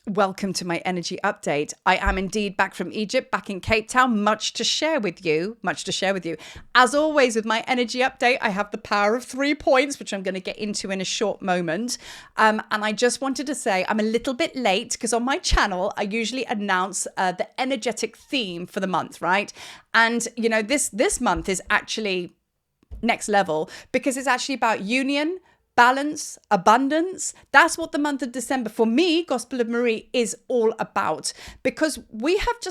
Welcome to my energy update. I am indeed back from Egypt, back in Cape Town, much to share with you. As always, with my energy update, I have the power of 3 points, which I'm going to get into in a short moment. And I just wanted to say I'm a little bit late because on my channel, I usually announce the energetic theme for the month, right? And, you know, this month is actually next level because it's actually about union, balance, abundance. That's what the month of December for me, Gospel of Marie, is all about, because we have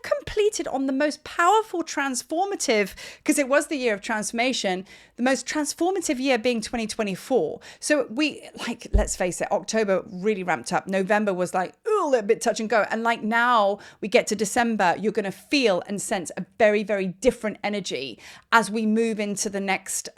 completed on the most powerful transformative, because it was the year of transformation, the most transformative year being 2024. So let's face it, October really ramped up. November was like, a little bit touch and go. And like now we get to December, you're going to feel and sense a very, very different energy as we move into the next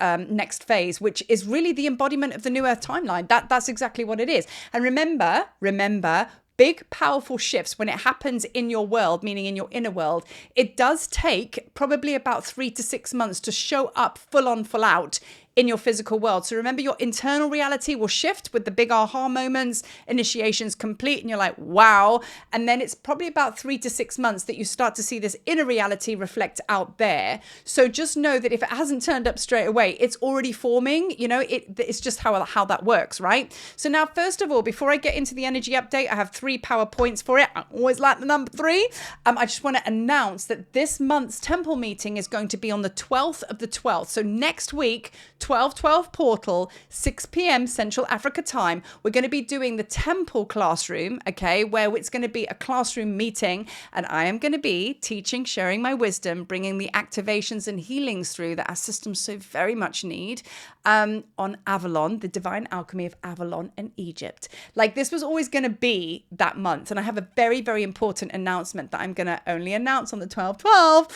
phase, which is really the embodiment of the New Earth timeline. That's exactly what it is. And remember, big, powerful shifts, when it happens in your world, meaning in your inner world, it does take probably about 3 to 6 months to show up full on, full out in your physical world. So remember, your internal reality will shift with the big aha moments, initiations complete, and you're like, wow. And then it's probably about 3 to 6 months that you start to see this inner reality reflect out there. So just know that if it hasn't turned up straight away, it's already forming. You know, it's just how that works, right? So now, first of all, before I get into the energy update, I have 3 power points for it. I always like the number 3. I just want to announce that this month's temple meeting is going to be on the 12th of the 12th. So next week, 12/12 portal, 6 p.m. Central Africa time. We're going to be doing the temple classroom, okay, where it's going to be a classroom meeting, and I am going to be teaching, sharing my wisdom, bringing the activations and healings through that our systems so very much need, on Avalon, the divine alchemy of Avalon and Egypt. Like, this was always going to be that month, and I have a very, very important announcement that I'm going to only announce on the 12/12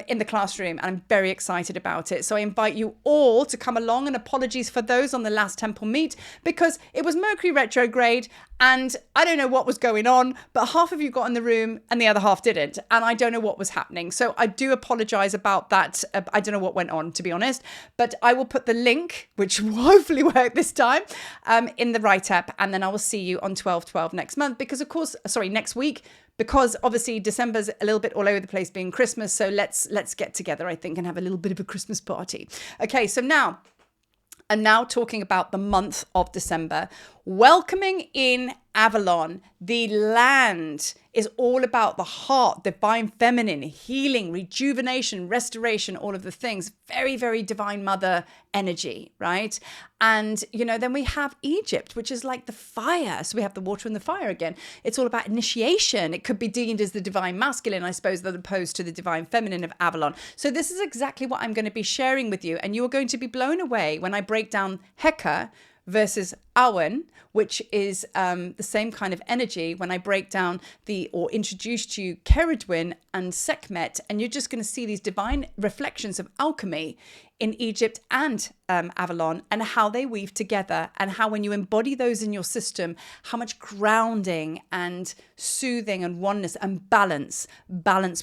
in the classroom, and I'm very excited about it. So I invite you all to come along, and apologies for those on the last temple meet because it was Mercury retrograde and I don't know what was going on, but half of you got in the room and the other half didn't, and I don't know what was happening. So I do apologize about that. I don't know what went on, to be honest, but I will put the link, which will hopefully work this time, in the write-up, and then I will see you on 12/12 next month, because of course, next week, because obviously December's a little bit all over the place being Christmas. So let's get together, I think, and have a little bit of a Christmas party. Okay, so now I'm talking about the month of December. Welcoming in Avalon, the land, is all about the heart, divine feminine, healing, rejuvenation, restoration, all of the things. Very, very divine mother energy, right? And, you know, then we have Egypt, which is like the fire. So we have the water and the fire again. It's all about initiation. It could be deemed as the divine masculine, I suppose, as opposed to the divine feminine of Avalon. So this is exactly what I'm going to be sharing with you. And you're going to be blown away when I break down Heka versus Awen, which is the same kind of energy, when I break down or introduce to you Keridwen and Sekhmet, and you're just going to see these divine reflections of alchemy in Egypt and Avalon, and how they weave together, and how when you embody those in your system, how much grounding and soothing and oneness and balance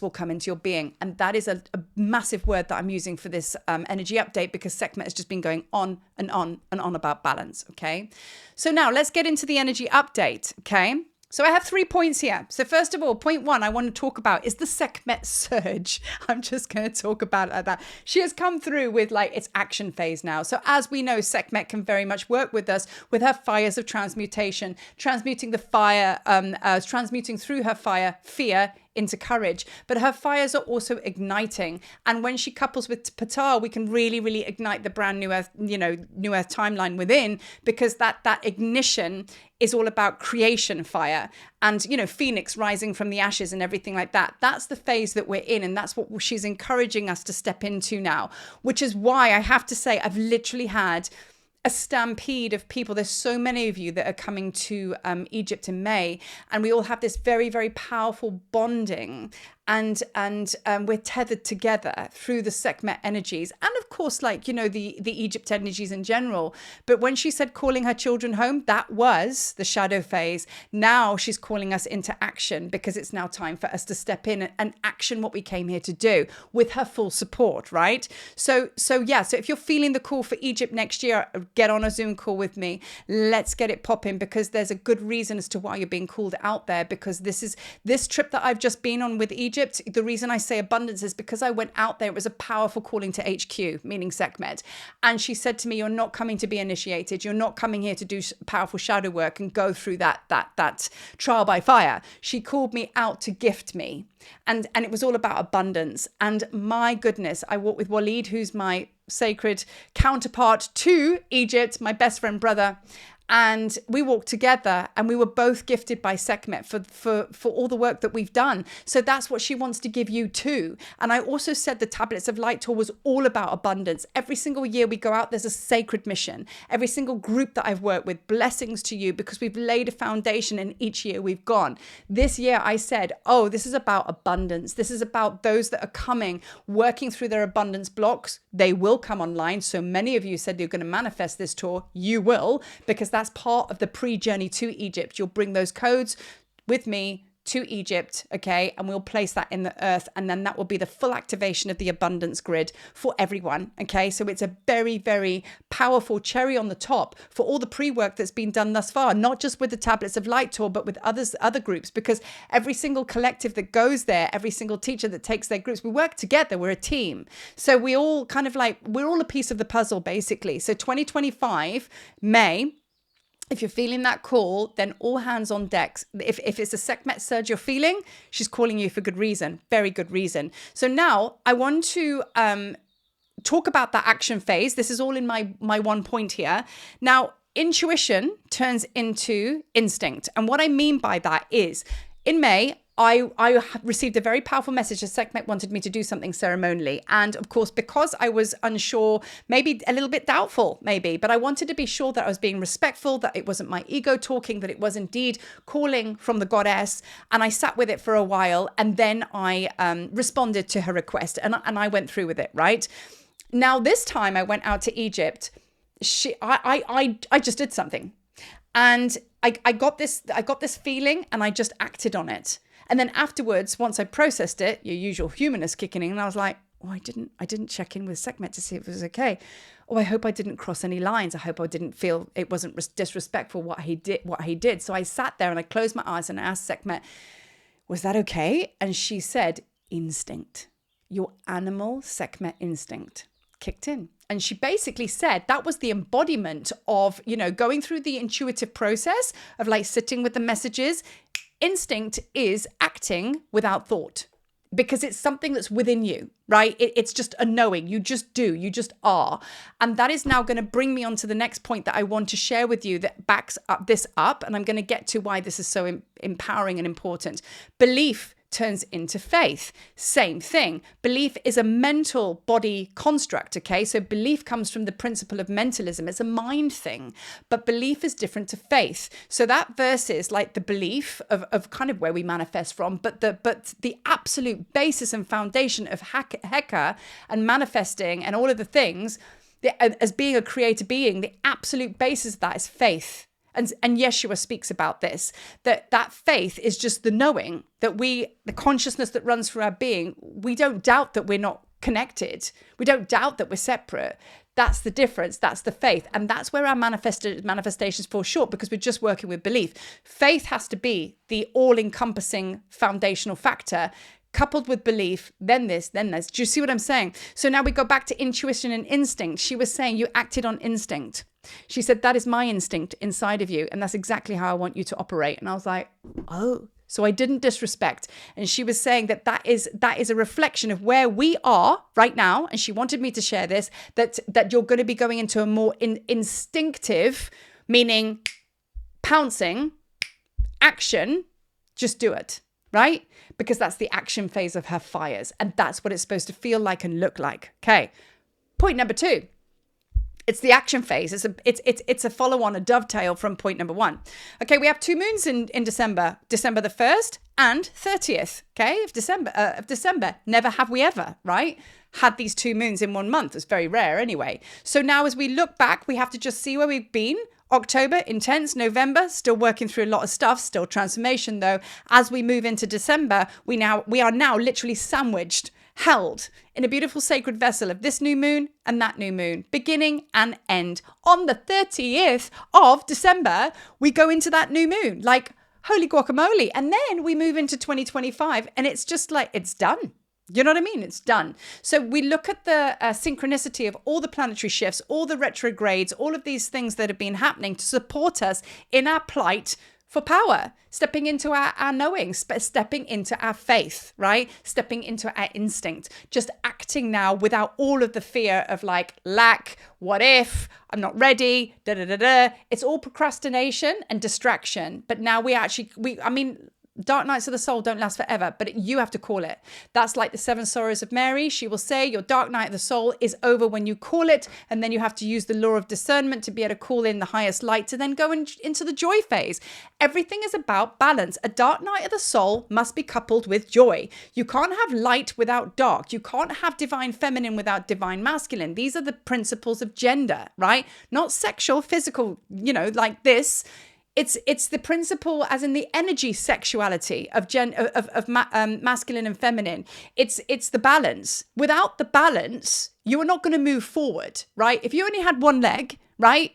will come into your being. And that is a massive word that I'm using for this energy update, because Sekhmet has just been going on and on and on about balance, okay? So now let's get into the energy update, okay? So I have 3 points here. So first of all, point 1 I want to talk about is the Sekhmet surge. I'm just going to talk about it like that. She has come through with like its action phase now. So as we know, Sekhmet can very much work with us with her fires of transmutation, transmuting the fire, transmuting through her fire, fear into courage, but her fires are also igniting. And when she couples with Ptah, we can really, really ignite the brand new earth, new earth timeline within, because that ignition is all about creation fire and, Phoenix rising from the ashes and everything like that. That's the phase that we're in. And that's what she's encouraging us to step into now, which is why I have to say, I've literally had a stampede of people. There's so many of you that are coming to Egypt in May, and we all have this very, very powerful bonding and we're tethered together through the Sekhmet energies, and of course, like, you know, the Egypt energies in general. But when she said calling her children home, that was the shadow phase. Now she's calling us into action, because it's now time for us to step in and action what we came here to do, with her full support, right? So if you're feeling the call for Egypt next year, get on a Zoom call with me. Let's get it popping, because there's a good reason as to why you're being called out there. Because this trip that I've just been on with Egypt, the reason I say abundance is because I went out there. It was a powerful calling to HQ, meaning Sekhmet. And she said to me, you're not coming to be initiated. You're not coming here to do powerful shadow work and go through that trial by fire. She called me out to gift me. And it was all about abundance. And my goodness, I walked with Waleed, who's my sacred counterpart to Egypt, my best friend brother. And we walked together, and we were both gifted by Sekhmet for all the work that we've done. So that's what she wants to give you too. And I also said the Tablets of Light tour was all about abundance. Every single year we go out, there's a sacred mission. Every single group that I've worked with, blessings to you, because we've laid a foundation in each year we've gone. This year I said, oh, this is about abundance. This is about those that are coming, working through their abundance blocks. They will come online. So many of you said you're going to manifest this tour. You will, because that's part of the pre-journey to Egypt. You'll bring those codes with me to Egypt, okay? And we'll place that in the earth, and then that will be the full activation of the abundance grid for everyone, okay? So it's a very, very powerful cherry on the top for all the pre-work that's been done thus far, not just with the Tablets of Light tour, but with other groups, because every single collective that goes there, every single teacher that takes their groups, we work together, we're a team. So we all kind of like, we're all a piece of the puzzle, basically. So 2025, May, if you're feeling that call, then all hands on deck. If it's a Sekhmet surge you're feeling, she's calling you for good reason, very good reason. So now I want to talk about that action phase. This is all in my 1 point here. Now, intuition turns into instinct. And what I mean by that is, in May, I received a very powerful message that Sekhmet wanted me to do something ceremonially. And of course, because I was unsure, maybe a little bit doubtful, maybe, but I wanted to be sure that I was being respectful, that it wasn't my ego talking, that it was indeed calling from the goddess. And I sat with it for a while, and then I responded to her request, and I went through with it, right? Now, this time I went out to Egypt. I just did something. And I got this feeling, and I just acted on it. And then afterwards, once I processed it, your usual humanness kicking in, and I was like, oh, I didn't check in with Sekhmet to see if it was okay. Oh, I hope I didn't cross any lines. I hope I didn't feel it wasn't disrespectful what he did. So I sat there and I closed my eyes and I asked Sekhmet, was that okay? And she said, instinct, your animal Sekhmet instinct kicked in. And she basically said that was the embodiment of, you know, going through the intuitive process of like sitting with the messages. Instinct is acting without thought, because it's something that's within you, right? It's just a knowing. You just do, you just are. And that is now going to bring me on to the next point that I want to share with you that backs this up. And I'm going to get to why this is so empowering and important. Belief turns into faith. Same thing. Belief is a mental body construct, okay? So belief comes from the principle of mentalism. It's a mind thing, but belief is different to faith. So that versus like the belief of kind of where we manifest from, but the absolute basis and foundation of Heka and manifesting and all of the things, as being a creator being, the absolute basis of that is faith. And Yeshua speaks about this, that faith is just the knowing that the consciousness that runs through our being, we don't doubt that we're not connected. We don't doubt that we're separate. That's the difference. That's the faith. And that's where our manifestations fall short, because we're just working with belief. Faith has to be the all-encompassing foundational factor, coupled with belief, then this, then this. Do you see what I'm saying? So now we go back to intuition and instinct. She was saying you acted on instinct. She said, that is my instinct inside of you. And that's exactly how I want you to operate. And I was like, oh, so I didn't disrespect. And she was saying that is a reflection of where we are right now. And she wanted me to share this, that you're going to be going into a more instinctive, meaning pouncing, action, just do it, right? Because that's the action phase of her fires. And that's what it's supposed to feel like and look like. Okay. Point number 2. It's the action phase. It's a follow on, a dovetail from point number 1. Okay, we have 2 moons in December. December the 1st and 30th. Okay, of December. Never have we ever, right? Had these 2 moons in one month. It's very rare anyway. So now as we look back, we have to just see where we've been. October, intense. November, still working through a lot of stuff, still transformation though. As we move into December, we are now literally sandwiched, held in a beautiful sacred vessel of this new moon and that new moon, beginning and end. On the 30th of December, we go into that new moon, like holy guacamole. And then we move into 2025 and it's just like, it's done. You know what I mean? It's done. So we look at the synchronicity of all the planetary shifts, all the retrogrades, all of these things that have been happening to support us in our plight for power, stepping into our knowing, stepping into our faith, right? Stepping into our instinct, just acting now without all of the fear of like lack, what if, I'm not ready, It's all procrastination and distraction. But now dark nights of the soul don't last forever, but you have to call it. That's like the 7 sorrows of Mary. She will say your dark night of the soul is over when you call it. And then you have to use the law of discernment to be able to call in the highest light to then go into the joy phase. Everything is about balance. A dark night of the soul must be coupled with joy. You can't have light without dark. You can't have divine feminine without divine masculine. These are the principles of gender, right? Not sexual, physical, like this. It's the principle as in the energy sexuality of masculine and feminine. It's the balance. Without the balance, you are not going to move forward, right? If you only had one leg, right,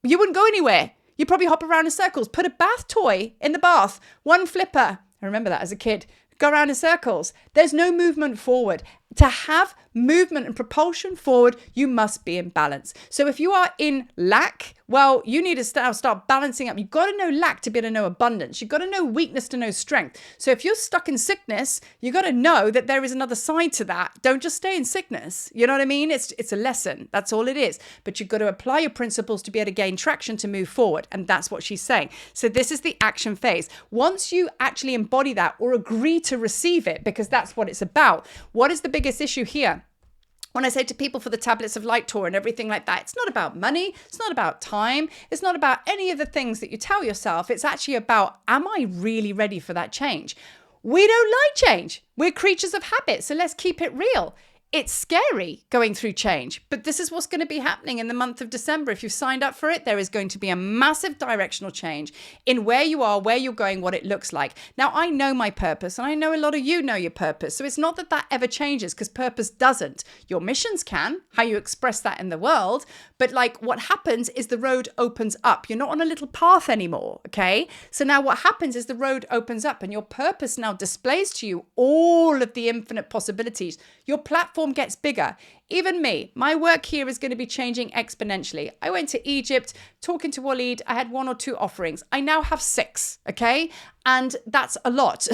you wouldn't go anywhere. You'd probably hop around in circles. Put a bath toy in the bath, one flipper. I remember that as a kid. Go around in circles. There's no movement forward. To have movement and propulsion forward, you must be in balance. So if you are in lack, well, you need to start balancing up. You've got to know lack to be able to know abundance. You've got to know weakness to know strength. So if you're stuck in sickness, you've got to know that there is another side to that. Don't just stay in sickness. You know what I mean? It's a lesson. That's all it is. But you've got to apply your principles to be able to gain traction to move forward. And that's what she's saying. So this is the action phase. Once you actually embody that or agree to receive it, because that's what it's about, what is the biggest issue here? When I say to people for the Tablets of Light tour and everything like that, it's not about money. It's not about time. It's not about any of the things that you tell yourself. It's actually about, am I really ready for that change? We don't like change. We're creatures of habit. So let's keep it real. It's scary going through change, but this is what's going to be happening in the month of December. If you've signed up for it, there is going to be a massive directional change in where you are, where you're going, what it looks like. Now, I know my purpose, and I know a lot of you know your purpose. So it's not that that ever changes, because purpose doesn't. Your missions can, how you express that in the world. But like what happens is the road opens up. You're not on a little path anymore, okay? So now what happens is the road opens up and your purpose now displays to you all of the infinite possibilities. Your platform gets bigger. Even me, my work here is going to be changing exponentially. I went to Egypt, talking to Waleed. I had 1 or 2 offerings. I now have 6, okay? And that's a lot.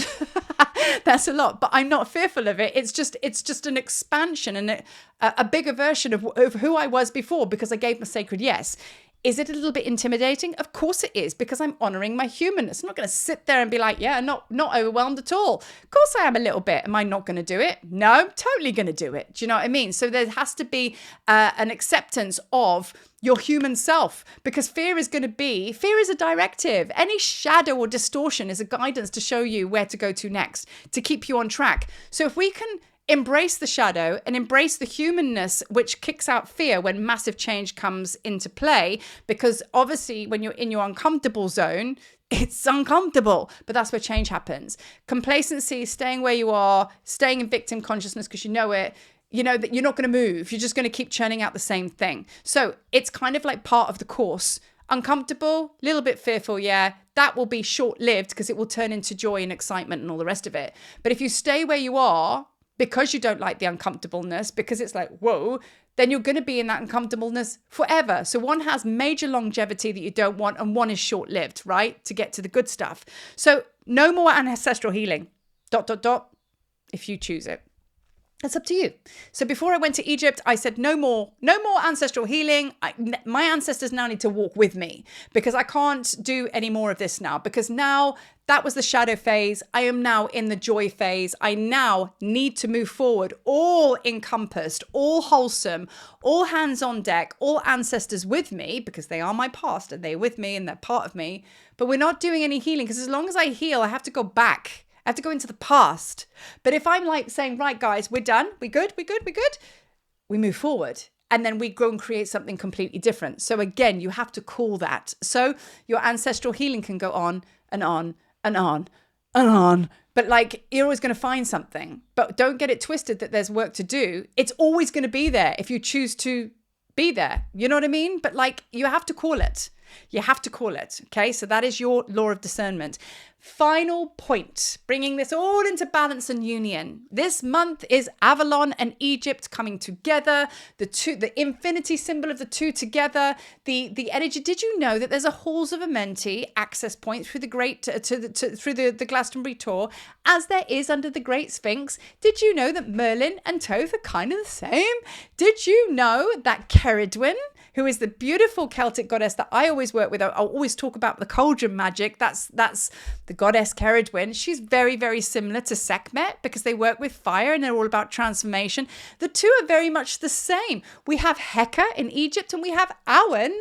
That's a lot, but I'm not fearful of it. It's just an expansion and a bigger version of who I was before, because I gave my sacred yes. Is it a little bit intimidating? Of course it is, because I'm honoring my humanness. I'm not going to sit there and be like, yeah, not overwhelmed at all. Of course I am a little bit. Am I not going to do it? No, I'm totally going to do it. Do you know what I mean? So there has to be an acceptance of your human self, because fear is a directive. Any shadow or distortion is a guidance to show you where to go to next, to keep you on track. So if we can embrace the shadow and embrace the humanness, which kicks out fear when massive change comes into play, because obviously when you're in your uncomfortable zone, it's uncomfortable, but that's where change happens. Complacency, staying where you are, staying in victim consciousness because you know it, you know that you're not going to move. You're just going to keep churning out the same thing. So it's kind of like part of the course. Uncomfortable, a little bit fearful, yeah. That will be short-lived because it will turn into joy and excitement and all the rest of it. But if you stay where you are, because you don't like the uncomfortableness, because it's like, whoa, then you're going to be in that uncomfortableness forever. So one has major longevity that you don't want, and one is short-lived, right? To get to the good stuff. So no more ancestral healing, ... if you choose it. That's up to you. So before I went to Egypt, I said, no more ancestral healing. My ancestors now need to walk with me because I can't do any more of this now, because now that was the shadow phase. I am now in the joy phase. I now need to move forward, all encompassed, all wholesome, all hands on deck, all ancestors with me, because they are my past and they're with me and they're part of me. But we're not doing any healing, because as long as I heal, I have to go back. I have to go into the past. But if I'm like saying, right, guys, we're done. We good. We move forward. And then we go and create something completely different. So again, you have to call that. So your ancestral healing can go on and on and on and on. But like, you're always going to find something. But don't get it twisted that there's work to do. It's always going to be there if you choose to be there. You know what I mean? But like, you have to call it. You have to call it. Okay. So that is your law of discernment. Final point, bringing this all into balance and union. This month is Avalon and Egypt coming together. The infinity symbol of the two together. The energy. Did you know that there's a Halls of Amenti access point through the Great through the Glastonbury tour, as there is under the Great Sphinx? Did you know that Merlin and Thoth are kind of the same? Did you know that Ceridwen, who is the beautiful Celtic goddess that I always work with, I'll always talk about the cauldron magic. That's the goddess Ceridwen. She's very, very similar to Sekhmet because they work with fire and they're all about transformation. The two are very much the same. We have Heka in Egypt and we have Awen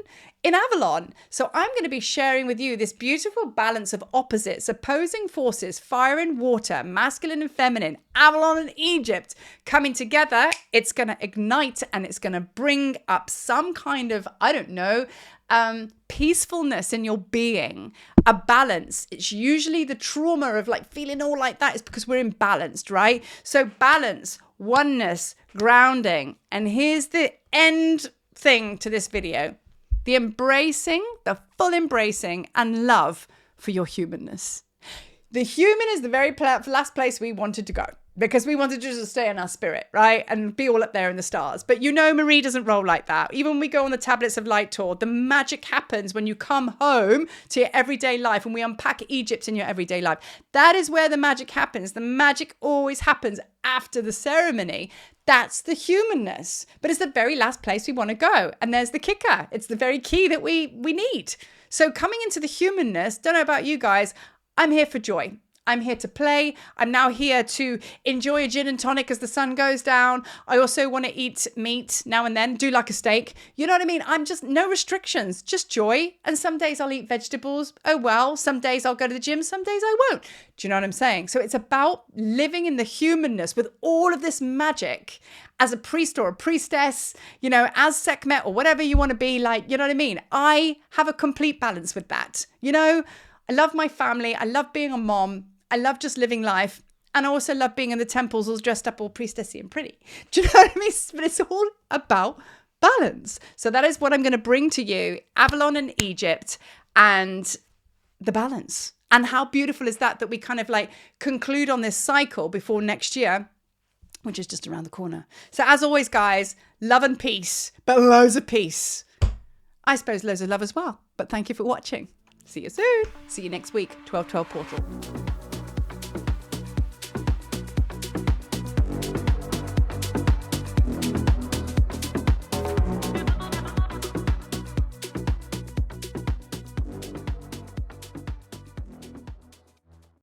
in Avalon. So I'm going to be sharing with you this beautiful balance of opposites, opposing forces, fire and water, masculine and feminine, Avalon and Egypt coming together. It's going to ignite and it's going to bring up some kind of, I don't know, peacefulness in your being, a balance. It's usually the trauma of like feeling all like that is because we're imbalanced, right? So balance, oneness, grounding. And here's the end thing to this video. The embracing, the full embracing and love for your humanness. The human is the very last place we wanted to go because we wanted to just stay in our spirit, right? And be all up there in the stars. But you know, Marie doesn't roll like that. Even when we go on the Tablets of Light tour, the magic happens when you come home to your everyday life and we unpack Egypt in your everyday life. That is where the magic happens. The magic always happens after the ceremony. That's the humanness. But it's the very last place we want to go. And there's the kicker. It's the very key that we need. So coming into the humanness, don't know about you guys, I'm here for joy. I'm here to play. I'm now here to enjoy a gin and tonic as the sun goes down. I also want to eat meat now and then, do like a steak. You know what I mean? I'm just no restrictions, just joy. And some days I'll eat vegetables. Oh, well, some days I'll go to the gym. Some days I won't. Do you know what I'm saying? So it's about living in the humanness with all of this magic as a priest or a priestess, you know, as Sekhmet or whatever you want to be like, you know what I mean? I have a complete balance with that. You know, I love my family. I love being a mom. I love just living life. And I also love being in the temples all dressed up all priestessy and pretty. Do you know what I mean? But it's all about balance. So that is what I'm going to bring to you. Avalon and Egypt and the balance. And how beautiful is that we kind of like conclude on this cycle before next year, which is just around the corner. So as always, guys, love and peace, but loads of peace. I suppose loads of love as well. But thank you for watching. See you soon. See you next week, 12/12 Portal.